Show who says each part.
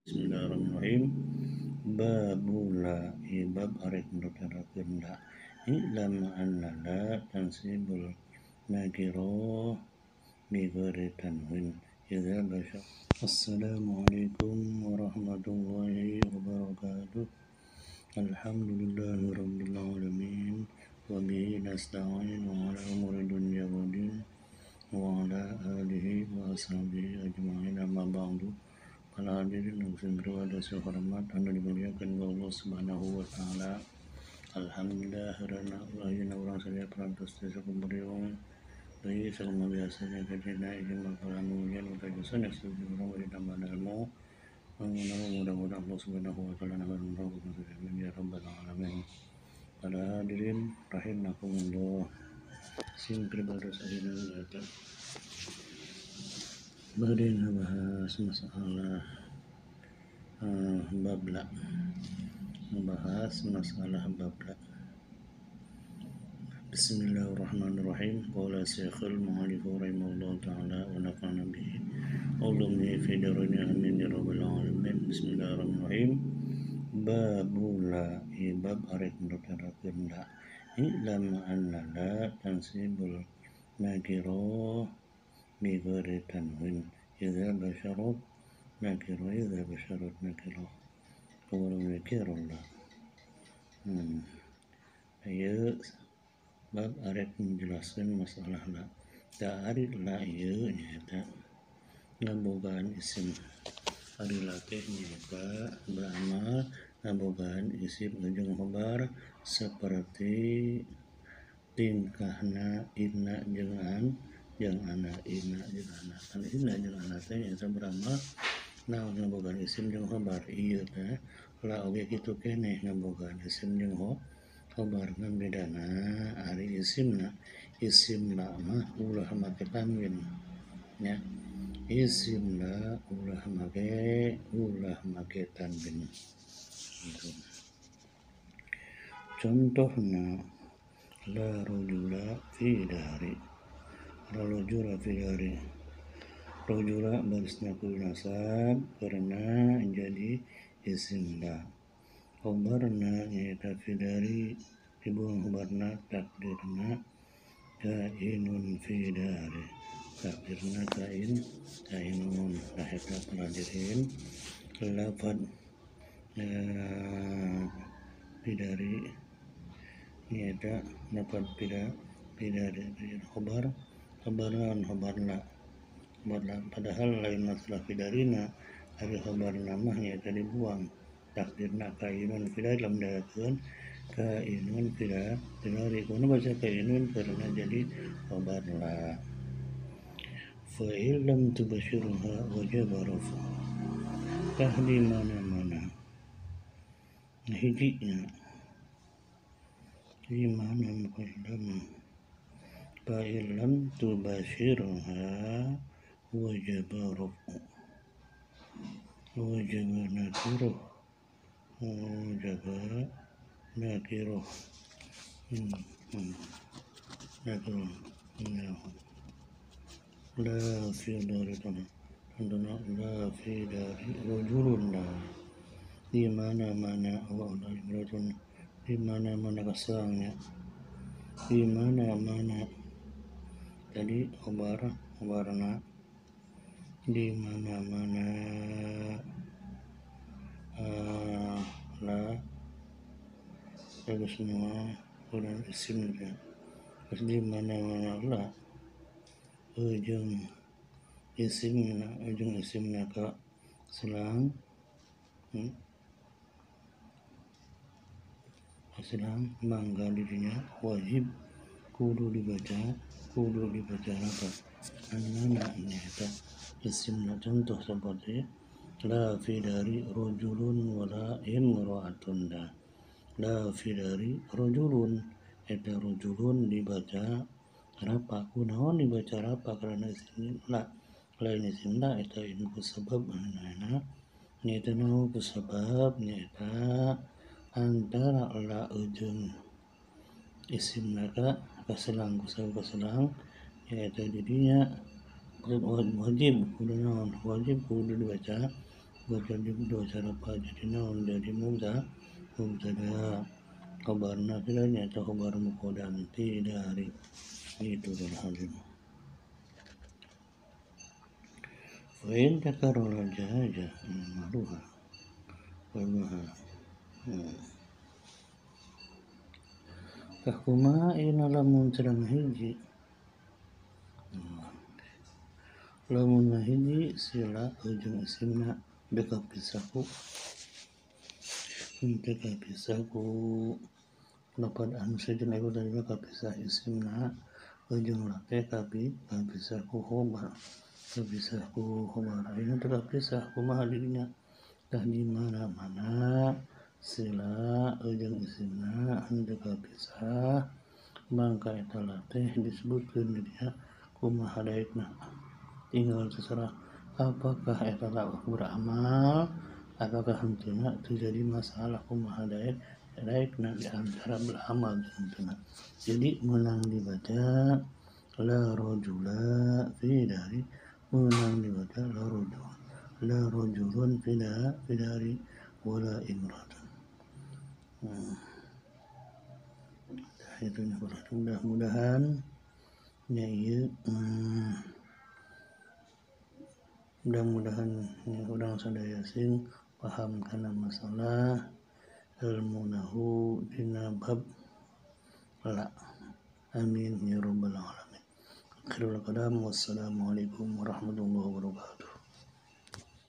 Speaker 1: Bismillahirrahmanirrahim. Babula bab arek nerangkeun la. Ilam anna la tansibul nakiro bi ghairi tanwin idza basha. Assalamualaikum warahmatullahi wabarakatuh. Alhamdulillahi rabbil alamin. Wa bihi nasta'inu ala umuri dunya wa din. Wa ala alihi wa ashabihi ajma'in amma ba'du. Para hadirin yang berbahagia hormat anda dimuliakan oleh Allah Subhanahu wa taala. Alhamdulillah karena Allah orang saya perantas desa kumberiung dari selama biasanya kejadian izin makalan mulian untuk jusan yang setuju orang beri ilmu mengenal mudah-mudahan Allah Subhanahu wa taala akan menolong ya rabbal alamin. Para hadirin rahimakumullah. Sing pribadi saya ini bari ngebahas masalah babla, membahas masalah babla. Bismillahirrahmanirrahim. Qala Syekhul Mu'allif rahimahullah ta'ala wa nafa'ana bihi ulumi fi darunya amin ya rabbal alamin. Bismillahirrahmanirrahim. Babula bab arek nerangkeun la. Ilam anna la tansibul nakiro bi ghairi tanwin idza basyarat nakiro idza basyarat nakiro kamu nakirullah. Ayo bab arek menjelaskan masalah la. Ari la ieu nyaeta ngabogaan isim. Ari la teh nyaeta beramal ngabogaan isim jeung khabar seperti tingkahna inna jeung ana, inna jeung ana. Kan inna jeung ana teh nyaeta beramal naon ngabogaan isim jeung khabar. Ieu teh la oge kitu keneh ngabogaan isim jeung khabar. Ngan bedana ari isimna, isim la mah ulah make tanwin nya. Isim la ulah make tanwin gitu. Contohna la rajula fi dari. Rajula fi dari. Rajula barisna ku nasab karena jadi isim la. Khabarna nyaeta fi dari dibuang khabarna takdirna kainun fi dari. Takdirna kainun. Nah eta pelajariin lafad bidari nyaeta lafad bidari khabarna padahal lain masalah bidarina ari khabarna mah nyaeta dibuang. Takdirna kainun fidari lam dadakeun kainun fidari kuno baca kainun karena jadi khabar la. Fa illam tubashiruha wajib rafa. Tah di mana-mana. Hijinya di mana muqaddam. Fa illam tubashiruha wajib rafa. Wajib nakiruh. Nakiruh. La fi dari tanah la fi dari rajulun la di mana-mana Allah rajulun di mana-mana keserangnya di mana-mana tadi khabarna di mana-mana la itu semua kemudian isimnya terus di mana-mana la ujung isimna ka selang mangga dirinya wajib kudu dibaca apa anana nyata isimna. Contoh seperti la fi dari rajulun wala imra'atun. La fi dari rajulun eta rajulun dibaca rapa. Kunaon dibaca rapa karena isim la lain isim la eta ilmu sebab ana nyata naon sebab nyata antara la ujung isim ka kaselang nyata didinya wajib kudu dibaca jadi dua cara pak jadi naon jadi mubtada kabarna filanya atau kabar muqaddam fi dari itu berhalim Wain takarrara jahaja maruha walmaha kahkuma ina lamun sedang hiji lamun hiji sila ujung isimna beka pisahku lapan anu sejen ego dari beka pisah isimna ujung late kapisahku khobar ini terpisah kumaha dirinya tah di mana-mana sila ujung isimna hendak kapisah mangka eta teh disebutkeun dia kumaha daekna tinggal terserah apakah eta beramal apakah henteu terjadi masalah kumaha daekna di antara beramal henteu jadi menang dibaca la rajula fi dari menang dibaca la rajulun fi dari wala imratun itu mudah-mudahan ya ieu mudah-mudahan urang sadaya sing paham kana masalah ilmu nahu dina bab la amin ya rabbal alamin akhirul kalam wassalamualaikum warahmatullahi wabarakatuh